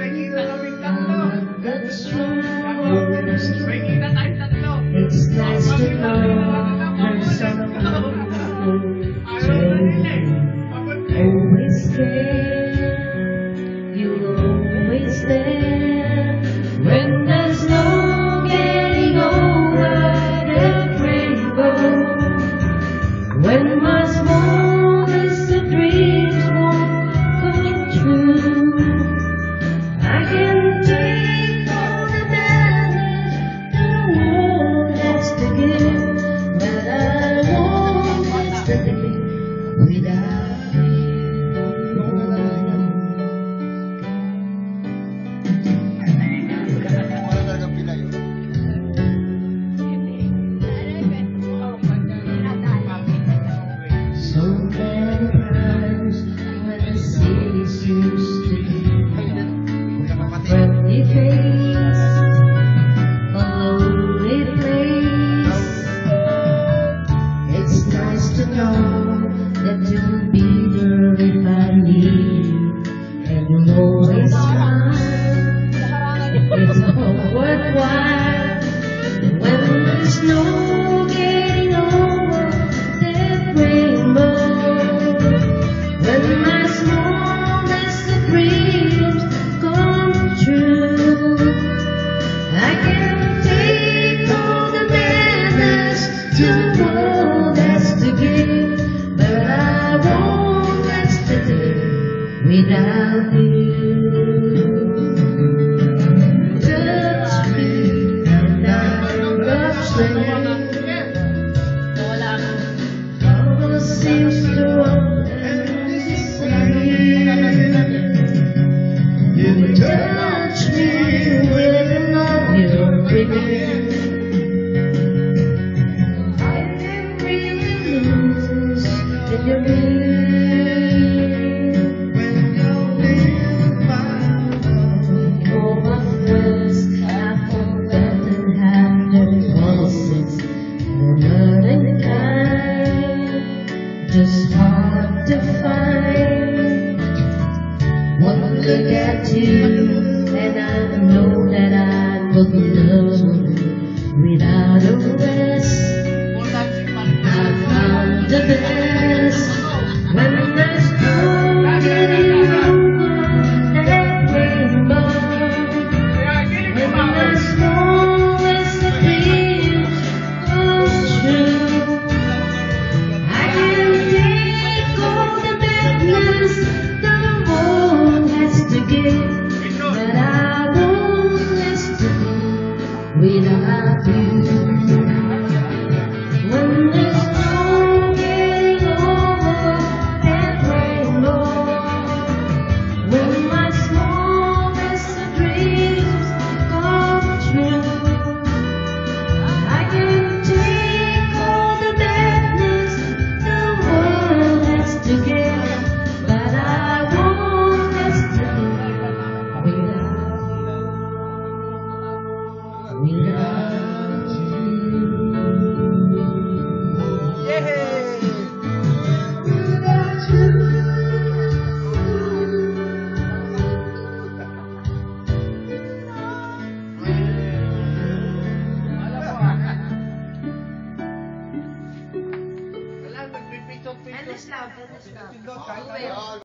kita kaming tatlo. That's true. May kita tayong tatlo. It's nice to know there's someone always there. You're always there when there's no getting over that rainbow. When my smallest of dreams won't come true, I can take all the damage the world has to give, but I won't yesterday without you. So many times when the city seems to be friendly face, a lonely place. It's nice to know that you'll be there if I need you, and you'll always smile. It's all worthwhile when there's no getting over that rainbow. When my smallest of dreams come true, I can take all the madness the world has to give, but I won't yesterday without you. Touch me and I'm upstairs. All seems to run the same. You touch me with love you're bringing. I can really lose in your all my friends have forgotten how their policies were not kind, just hard to find. One look at you and I know that I would love